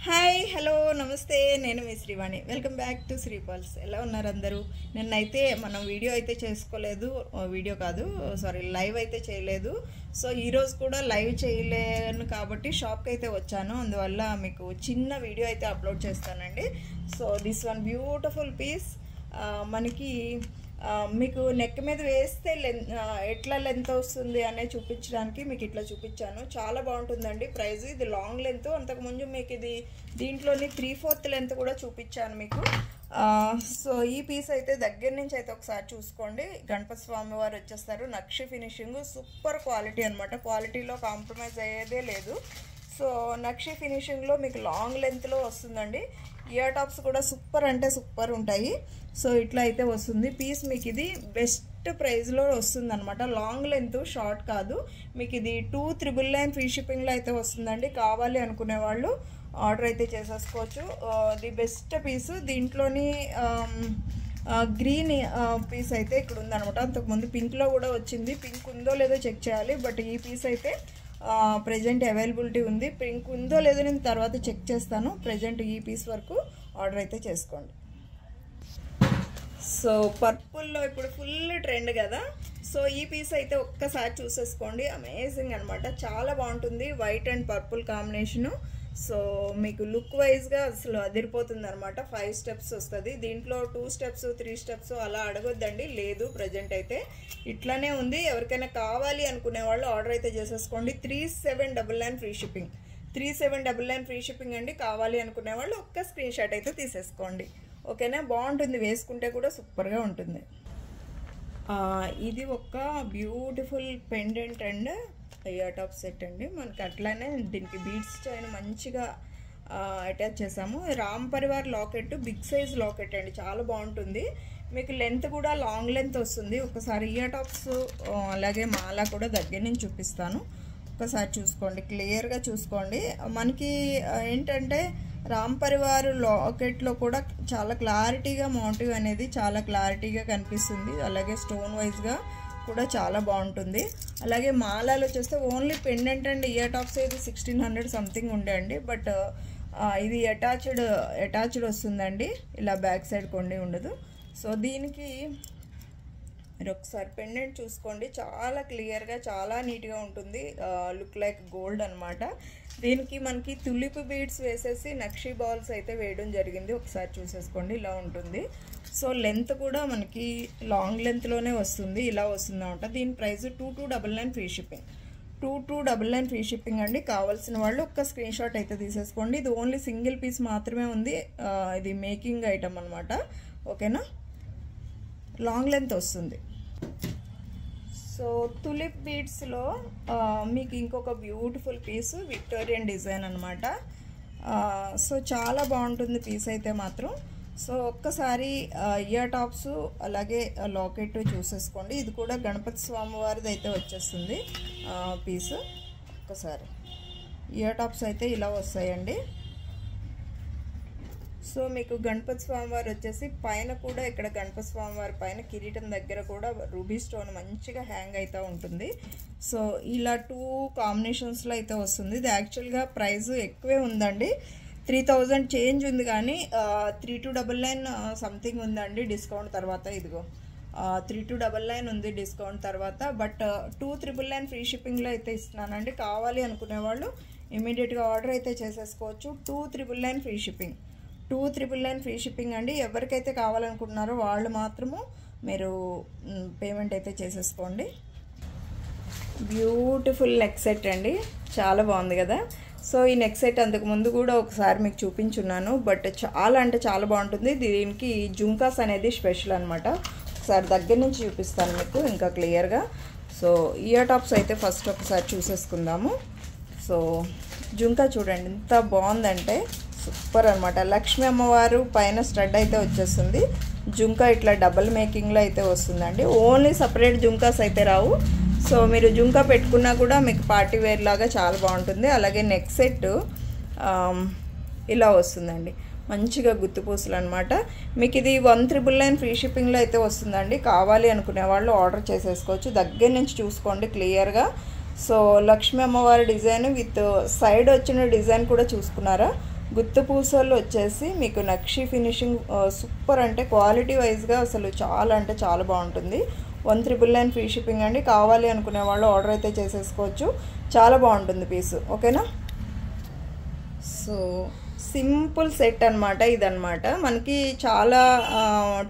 Hi hello నమస్తే నేను మీ Srivani welcome back to Sri Pulse. ఎలా ఉన్నారు అందరూ? నిన్నైతే మనం వీడియో అయితే చేసుకోలేదు, వీడియో కాదు సారీ లైవ్ అయితే చేయలేదు. సో ఈరోజు కూడా లైవ్ చేయలేను కాబట్టి షాప్కి అయితే వచ్చాను. అందువల్ల మీకు చిన్న వీడియో అయితే అప్లోడ్ చేస్తానండి. So this one beautiful piece మనకి మీకు నెక్ మీద వేస్తే ఎట్లా లెంత్ వస్తుంది అనేది చూపించడానికి మీకు ఇట్లా చూపించాను. చాలా బాగుంటుందండి. ప్రైస్ ఇది లాంగ్ లెంత్. అంతకుముందు మీకు ఇది దీంట్లోని 3/4 లెంత్ కూడా చూపించాను మీకు. సో ఈ పీస్ అయితే దగ్గర నుంచి అయితే ఒకసారి చూసుకోండి. గణపతి స్వామి వారు వచ్చేస్తారు. నక్షి ఫినిషింగ్ సూపర్ క్వాలిటీ అనమాట. క్వాలిటీలో కాంప్రమైజ్ అయ్యేదే లేదు. సో నక్షి ఫినిషింగ్లో మీకు లాంగ్ లెంత్లో వస్తుందండి. ఇయర్ టాప్స్ కూడా సూపర్ అంటే సూపర్ ఉంటాయి. సో ఇట్లా అయితే వస్తుంది పీస్. మీకు ఇది బెస్ట్ ప్రైస్లో వస్తుంది అనమాట. లాంగ్ లెంత్, షార్ట్ కాదు. మీకు ఇది 2,999 ఫ్రీ షిప్పింగ్లో అయితే వస్తుందండి. కావాలి అనుకునే వాళ్ళు ఆర్డర్ అయితే చేసేసుకోవచ్చు. The best piece. దీంట్లోని గ్రీన్ పీస్ అయితే ఇక్కడ ఉందనమాట. అంతకుముందు పింక్లో కూడా వచ్చింది. పింక్ ఉందో లేదో చెక్ చేయాలి. బట్ ఈ పీస్ అయితే ప్రెజెంట్ అవైలబిలిటీ ఉంది. పింక్ ఉందో లేదో నేను తర్వాత చెక్ చేస్తాను. ప్రెజెంట్ ఈ పీస్ వరకు ఆర్డర్ అయితే చేసుకోండి. సో పర్పుల్లో ఇప్పుడు ఫుల్ ట్రెండ్ కదా. సో ఈ పీస్ అయితే ఒక్కసారి చూసేసుకోండి. అమేజింగ్ అనమాట. చాలా బాగుంటుంది. White and purple combination. So మీకు లుక్ వైజ్గా అసలు అదిరిపోతుంది అనమాట. 5 స్టెప్స్ వస్తుంది. దీంట్లో 2 స్టెప్స్ 3 స్టెప్స్ అలా అడగొద్దండి. లేదు, ప్రజెంట్ అయితే ఇట్లానే ఉంది. ఎవరికైనా కావాలి అనుకునే వాళ్ళు ఆర్డర్ అయితే చేసేసుకోండి. 3799 ఫ్రీ షిప్పింగ్. 3799 ఫ్రీ షిప్పింగ్ అండి. కావాలి అనుకునే వాళ్ళు ఒక్క స్క్రీన్ షాట్ అయితే తీసేసుకోండి. ఓకేనా? బాగుంటుంది. వేసుకుంటే కూడా సూపర్గా ఉంటుంది. ఇది ఒక beautiful pendant and ear top set అండి. మనకి అట్లానే దీనికి బీడ్స్ చైన్ మంచిగా అటాచ్ చేసాము. Ram Parivar locket, big size locket అండి. చాలా బాగుంటుంది. మీకు లెంత్ కూడా లాంగ్ లెంత్ వస్తుంది. ఒకసారి ఇయర్ టాప్స్ అలాగే మాల కూడా దగ్గర నుంచి చూపిస్తాను. ఒకసారి చూసుకోండి, క్లియర్గా చూసుకోండి. మనకి ఏంటంటే రామ్ పరివార్ లాకెట్లో కూడా చాలా క్లారిటీగా మోటివ్ అనేది చాలా క్లారిటీగా కనిపిస్తుంది. అలాగే స్టోన్ వైజ్గా కూడా చాలా బాగుంటుంది. అలాగే మాలాలో వచ్చేస్తే only pendant and ear tops ఇది 1600 సంథింగ్ ఉండే అండి. బట్ ఇది అటాచ్డ్ వస్తుందండి. ఇలా బ్యాక్ సైడ్ కొండి ఉండదు. సో దీనికి మీరు ఒకసారి పెండెంట్ చూసుకోండి. చాలా క్లియర్గా చాలా నీట్గా ఉంటుంది. లుక్ లైక్ గోల్డ్ అనమాట. దీనికి మనకి తులిప్ బీడ్స్ వేసేసి నక్షి బాల్స్ అయితే వేయడం జరిగింది. ఒకసారి చూసేసుకోండి. ఇలా ఉంటుంది. సో లెంత్ కూడా మనకి లాంగ్ లెంత్లోనే వస్తుంది. ఇలా వస్తుంది అనమాట. దీని price 2299 free shipping. 2299 free shipping అండి. కావాల్సిన వాళ్ళు ఒక్క స్క్రీన్ షాట్ అయితే తీసేసుకోండి. ఇది ఓన్లీ సింగిల్ పీస్ మాత్రమే ఉంది. ఇది మేకింగ్ ఐటమ్ అనమాట. ఓకేనా? లాంగ్ లెంత్ వస్తుంది. సో తులిప్ బీడ్స్లో మీకు ఇంకొక బ్యూటిఫుల్ పీసు విక్టోరియన్ డిజైన్ అనమాట. సో చాలా బాగుంటుంది పీస్ అయితే మాత్రం. సో ఒక్కసారి ఇయర్ టాప్స్ అలాగే లాకెట్ చూసేసుకోండి. ఇది కూడా గణపతి స్వామి వారిది అయితే వచ్చేస్తుంది పీసు. ఒక్కసారి ఇయర్ టాప్స్ అయితే ఇలా వస్తాయండి. సో మీకు గణపతి స్వామివారు వచ్చేసి పైన కూడా ఇక్కడ గణపతి స్వామివారి పైన కిరీటం దగ్గర కూడా రూబీ స్టోన్ మంచిగా హ్యాంగ్ అవుతూ ఉంటుంది. సో ఇలా 2 కాంబినేషన్స్లో అయితే వస్తుంది. ఇది యాక్చువల్గా ప్రైస్ ఎక్కువే ఉందండి. 3000 చేంజ్ ఉంది, కానీ 3299 సంథింగ్ ఉందండి డిస్కౌంట్ తర్వాత. ఇదిగో 3299 ఉంది డిస్కౌంట్ తర్వాత. బట్ 2999 ఫ్రీ షిప్పింగ్లో అయితే ఇస్తున్నానండి. కావాలి అనుకునే వాళ్ళు ఇమీడియట్గా ఆర్డర్ అయితే చేసేసుకోవచ్చు. 2999 ఫ్రీ షిప్పింగ్. 2999 ఫ్రీ షిప్పింగ్ అండి. ఎవరికైతే కావాలనుకుంటున్నారో వాళ్ళు మాత్రము మీరు పేమెంట్ అయితే చేసేసుకోండి. బ్యూటిఫుల్ నెక్ సెట్ అండి. చాలా బాగుంది కదా. సో ఈ నెక్ సెట్ అంతకుముందు కూడా ఒకసారి మీకు చూపించున్నాను. బట్ చాలా అంటే చాలా బాగుంటుంది. దీనికి జుంకాస్ అనేది స్పెషల్ అనమాట. ఒకసారి దగ్గర నుంచి చూపిస్తాను మీకు ఇంకా క్లియర్గా. సో ఇయర్ టాప్స్ అయితే ఫస్ట్ ఒకసారి చూసేసుకుందాము. సో జుంకా చూడండి ఎంత బాగుందంటే సూపర్ అనమాట. లక్ష్మీ అమ్మవారు పైన స్టడ్ అయితే వచ్చేస్తుంది. జుంకా ఇట్లా డబల్ మేకింగ్లో అయితే వస్తుందండి. ఓన్లీ సపరేట్ జుంకాస్ అయితే రావు. సో మీరు జుంకా పెట్టుకున్నా కూడా మీకు పార్టీ వేర్ లాగా చాలా బాగుంటుంది. అలాగే నెక్ సెట్ ఇలా వస్తుందండి. మంచిగా గుత్తుపూసలు అనమాట. మీకు ఇది 1999 ఫ్రీ షిప్పింగ్లో అయితే వస్తుందండి. కావాలి అనుకునే వాళ్ళు ఆర్డర్ చేసేసుకోవచ్చు. దగ్గర నుంచి చూసుకోండి క్లియర్గా. సో లక్ష్మీ అమ్మవారి డిజైన్ విత్ సైడ్ వచ్చిన డిజైన్ కూడా చూసుకున్నారా? గుత్తు పూసలు వచ్చేసి మీకు నక్షి ఫినిషింగ్ సూపర్, అంటే క్వాలిటీ వైజ్గా అసలు చాలా అంటే చాలా బాగుంటుంది. 1,999 ఫ్రీ షిప్పింగ్ అండి. కావాలి అనుకునే వాళ్ళు ఆర్డర్ అయితే చేసేసుకోవచ్చు. చాలా బాగుంటుంది పీసు. ఓకేనా. సో సింపుల్ సెట్ అనమాట ఇదనమాట. మనకి చాలా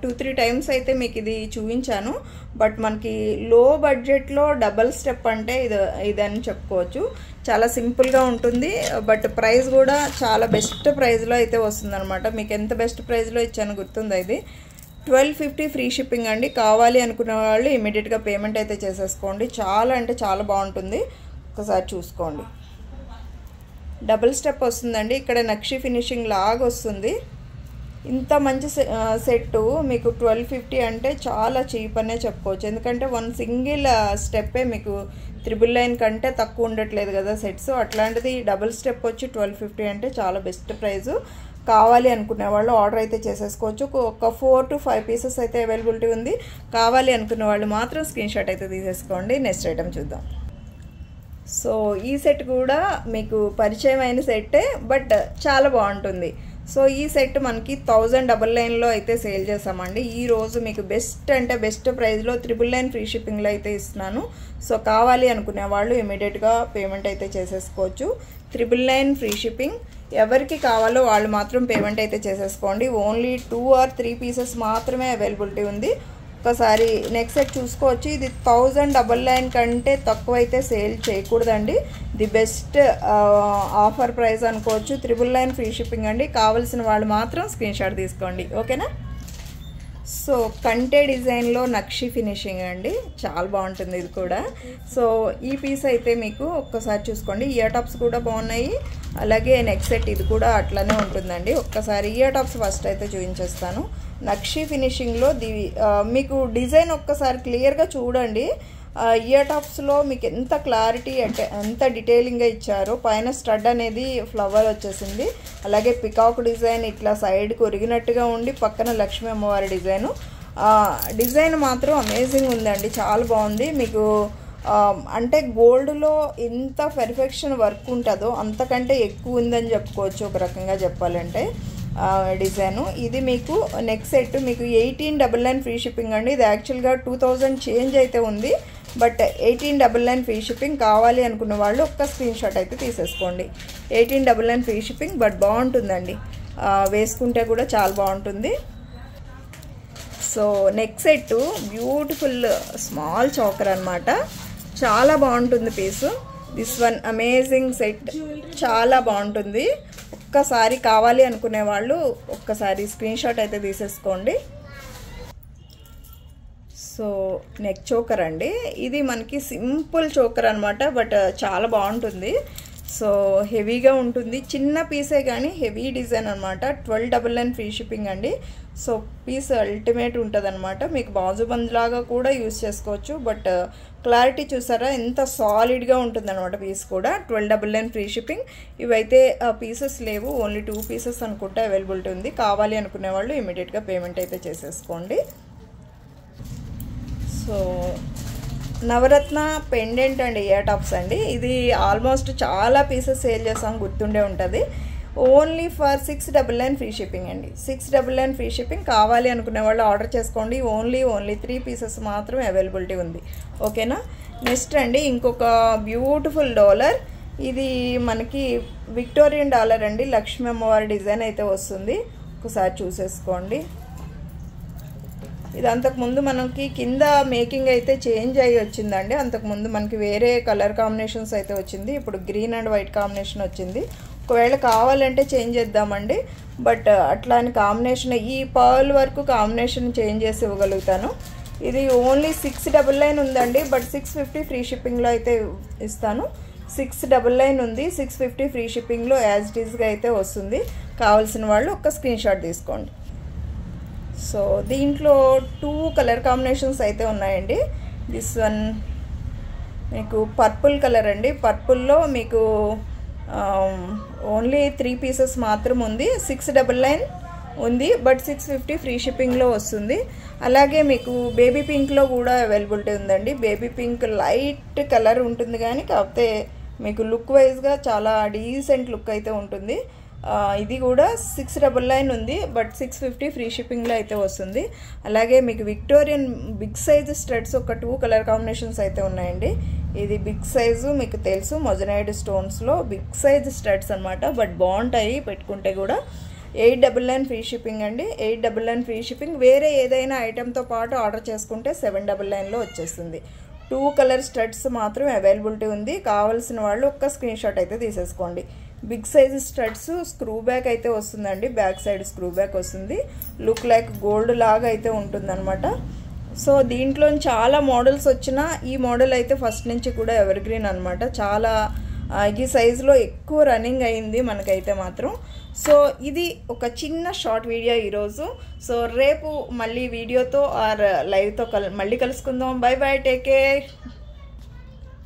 2-3 టైమ్స్ అయితే మీకు ఇది చూపించాను. బట్ మనకి లో బడ్జెట్లో డబల్ స్టెప్ అంటే ఇదని చెప్పుకోవచ్చు. చాలా సింపుల్గా ఉంటుంది. బట్ ప్రైస్ కూడా చాలా బెస్ట్ ప్రైస్లో అయితే వస్తుందన్నమాట. మీకు ఎంత బెస్ట్ ప్రైస్లో ఇచ్చాను గుర్తుందా? ఇది 1250 ఫ్రీ షిప్పింగ్ అండి. కావాలి అనుకునే వాళ్ళు ఇమీడియట్గా పేమెంట్ అయితే చేసేసుకోండి. చాలా అంటే చాలా బాగుంటుంది. ఒకసారి చూసుకోండి. డబుల్ స్టెప్ వస్తుందండి. ఇక్కడ నక్షి ఫినిషింగ్ లాగా వస్తుంది. ఇంత మంచి సెట్టు మీకు 1250 అంటే చాలా చీప్ అనే చెప్పుకోవచ్చు. ఎందుకంటే వన్ సింగిల్ స్టెప్పే మీకు 999 కంటే తక్కువ ఉండట్లేదు కదా సెట్స్. అట్లాంటిది డబుల్ స్టెప్ వచ్చి 1250 అంటే చాలా బెస్ట్ ప్రైజు. కావాలి అనుకునే వాళ్ళు ఆర్డర్ అయితే చేసేసుకోవచ్చు. ఒక 4 to 5 పీసెస్ అయితే అవైలబిలిటీ ఉంది. కావాలి అనుకునే వాళ్ళు మాత్రం స్క్రీన్ షాట్ అయితే తీసేసుకోండి. నెక్స్ట్ ఐటమ్ చూద్దాం. సో ఈ సెట్ కూడా మీకు పరిచయం అయిన సెట్టే, బట్ చాలా బాగుంటుంది. సో ఈ సెట్ మనకి 1099లో అయితే సేల్ చేసామండి. ఈరోజు మీకు బెస్ట్ అంటే బెస్ట్ ప్రైస్లో 999 ఫ్రీ షిప్పింగ్లో అయితే ఇస్తున్నాను. సో కావాలి అనుకునే వాళ్ళు ఇమీడియట్గా పేమెంట్ అయితే చేసేసుకోవచ్చు. 999 ఫ్రీ షిప్పింగ్. ఎవరికి కావాలో వాళ్ళు మాత్రం పేమెంట్ అయితే చేసేసుకోండి. ఓన్లీ 2 or 3 పీసెస్ మాత్రమే అవైలబిలిటీ ఉంది. ఒకసారి నెక్స్ట్ సెట్ చూసుకోవచ్చు. ఇది 1099 కంటే తక్కువ అయితే సేల్ చేయకూడదండి. ది బెస్ట్ ఆఫర్ ప్రైస్ అనుకోవచ్చు. 999 ఫ్రీ షిప్పింగ్ అండి. కావాల్సిన వాళ్ళు మాత్రం స్క్రీన్ షాట్ తీసుకోండి. ఓకేనా. సో కంటే డిజైన్లో నక్షి ఫినిషింగ్ అండి. చాలా బాగుంటుంది ఇది కూడా. సో ఈ పీస్ అయితే మీకు ఒక్కసారి చూసుకోండి. ఇయర్ టాప్స్ కూడా బాగున్నాయి. అలాగే నెక్స్ట్ సెట్ ఇది కూడా అట్లానే ఉంటుందండి. ఒక్కసారి ఇయర్ టాప్స్ ఫస్ట్ అయితే చూపించేస్తాను. నక్షి ఫినిషింగ్లో మీకు డిజైన్ ఒక్కసారి క్లియర్గా చూడండి. ఇయర్ టాప్స్లో మీకు ఎంత క్లారిటీ అంటే ఎంత డీటెయిలింగ్గా ఇచ్చారో. పైన స్టడ్ అనేది ఫ్లవర్ వచ్చేసింది. అలాగే పికాక్ డిజైన్ ఇట్లా సైడ్కి ఒరిగినట్టుగా ఉండి పక్కన లక్ష్మీ అమ్మవారి డిజైన్ మాత్రం అమేజింగ్ ఉందండి. చాలా బాగుంది. మీకు అంటే గోల్డ్లో ఎంత పెర్ఫెక్షన్ వర్క్ ఉంటుందో అంతకంటే ఎక్కువ ఉందని చెప్పుకోవచ్చు ఒక రకంగా చెప్పాలంటే డిజైను. ఇది మీకు నెక్స్ట్ సెట్ మీకు 1899 ఫ్రీ షిప్పింగ్ అండి. ఇది యాక్చువల్గా 2000 చేంజ్ అయితే ఉంది. But 1899 free shipping. కావాలి అనుకున్న వాళ్ళు ఒక్క స్క్రీన్ షాట్ అయితే తీసేసుకోండి. 1899 ఫ్రీ షిప్పింగ్. బట్ బాగుంటుందండి, వేసుకుంటే కూడా చాలా బాగుంటుంది. So next set beautiful small choker అనమాట. చాలా బాగుంటుంది piece. This one amazing set. చాలా బాగుంటుంది. ఒక్కసారి కావాలి అనుకునే వాళ్ళు ఒక్కసారి స్క్రీన్ షాట్ అయితే తీసేసుకోండి. సో నెక్ చోకర్ అండి. ఇది మనకి సింపుల్ చోకర్ అనమాట. బట్ చాలా బాగుంటుంది. సో హెవీగా ఉంటుంది. చిన్న పీసే కానీ హెవీ డిజైన్ అనమాట. 1299 ఫ్రీ షిప్పింగ్ అండి. సో పీస్ అల్టిమేట్ ఉంటుంది అనమాట. మీకు బాజుబంద్ లాగా కూడా యూస్ చేసుకోవచ్చు. బట్ క్లారిటీ చూసారా ఎంత సాలిడ్గా ఉంటుంది అనమాట పీస్ కూడా. 1299 ఫ్రీ షిప్పింగ్. ఇవైతే పీసెస్ లేవు, ఓన్లీ 2 పీసెస్ అనుకుంటే అవైలబిలిటీ ఉంది. కావాలి అనుకునే వాళ్ళు ఇమీడియట్గా పేమెంట్ అయితే చేసేసుకోండి. So navaratna pendant and ear tops అండి. ఇది ఆల్మోస్ట్ చాలా పీసెస్ సేల్ చేసాం, గుర్తుండే ఉంటుంది. ఓన్లీ ఫర్ 699 ఫ్రీ షిప్పింగ్ అండి. 699 ఫ్రీ షిప్పింగ్. కావాలి అనుకునే వాళ్ళు ఆర్డర్ చేసుకోండి. ఓన్లీ 3 పీసెస్ మాత్రమే అవైలబిలిటీ ఉంది. ఓకేనా. నెక్స్ట్ అండి ఇంకొక బ్యూటిఫుల్ డాలర్. ఇది మనకి విక్టోరియన్ డాలర్ అండి. లక్ష్మీ అమ్మవారి డిజైన్ అయితే వస్తుంది. ఒకసారి చూసేసుకోండి. ఇది అంతకుముందు మనకి కింద మేకింగ్ అయితే చేంజ్ అయ్యి వచ్చిందండి. అంతకుముందు మనకి వేరే కలర్ కాంబినేషన్స్ అయితే వచ్చింది. ఇప్పుడు గ్రీన్ అండ్ వైట్ కాంబినేషన్ వచ్చింది. ఒకవేళ కావాలంటే చేంజ్ చేద్దామండి. బట్ అట్లా అని కాంబినేషన్ ఈ పర్ల్ వరకు కాంబినేషన్ చేంజ్ చేసి ఇవ్వగలుగుతాను. ఇది ఓన్లీ 699 ఉందండి. బట్ 650 ఫ్రీ షిప్పింగ్లో అయితే ఇస్తాను. 699 ఉంది. 650 ఫ్రీ షిప్పింగ్లో యాజ్ ఇట్ ఈస్గా అయితే వస్తుంది. కావాల్సిన వాళ్ళు ఒక్క స్క్రీన్ షాట్ తీసుకోండి. సో దీంట్లో 2 కలర్ కాంబినేషన్స్ అయితే ఉన్నాయండి. దిస్ వన్ మీకు పర్పుల్ కలర్ అండి. పర్పుల్లో మీకు ఓన్లీ 3 పీసెస్ మాత్రం ఉంది. 699 ఉంది. బట్ 650 ఫ్రీ షిప్పింగ్లో వస్తుంది. అలాగే మీకు బేబీ పింక్లో కూడా అవైలబిలిటీ ఉందండి. బేబీ పింక్ లైట్ కలర్ ఉంటుంది కానీ కాకపోతే మీకు లుక్ వైజ్గా చాలా డీసెంట్ లుక్ అయితే ఉంటుంది. ఇది కూడా 699 ఉంది, బట్ 650 ఫ్రీ షిప్పింగ్లో అయితే వస్తుంది. అలాగే మీకు విక్టోరియన్ బిగ్ సైజ్ స్టడ్స్ ఒక 2 కలర్ కాంబినేషన్స్ అయితే ఉన్నాయండి. ఇది బిగ్ సైజు మీకు తెలుసు, మొజనైడ్ స్టోన్స్లో బిగ్ సైజ్ స్టడ్స్ అనమాట, బట్ బాగుంటాయి పెట్టుకుంటే కూడా. 899 ఫ్రీ షిప్పింగ్ అండి. 899 ఫ్రీ షిప్పింగ్. వేరే ఏదైనా ఐటెంతో పాటు ఆర్డర్ చేసుకుంటే 799లో వచ్చేస్తుంది. 2 కలర్ స్టడ్స్ మాత్రం అవైలబిలిటీ ఉంది. కావాల్సిన వాళ్ళు ఒక్క స్క్రీన్ షాట్ అయితే తీసేసుకోండి. Big size studs, screw back అయితే వస్తుందండి, బ్యాక్ సైడ్ స్క్రూ బ్యాక్ వస్తుంది. లుక్ లైక్ గోల్డ్ లాగా అయితే ఉంటుందన్నమాట. సో దీంట్లో చాలా మోడల్స్ వచ్చినా ఈ మోడల్ అయితే ఫస్ట్ నుంచి కూడా ఎవర్ గ్రీన్ అనమాట. చాలా ఈ సైజులో ఎక్కువ రన్నింగ్ అయింది మనకైతే మాత్రం. సో ఇది ఒక చిన్న షార్ట్ వీడియో ఈరోజు. సో రేపు మళ్ళీ వీడియోతో ఆర్ లైవ్తో మళ్ళీ కలుసుకుందాం. By by, take care.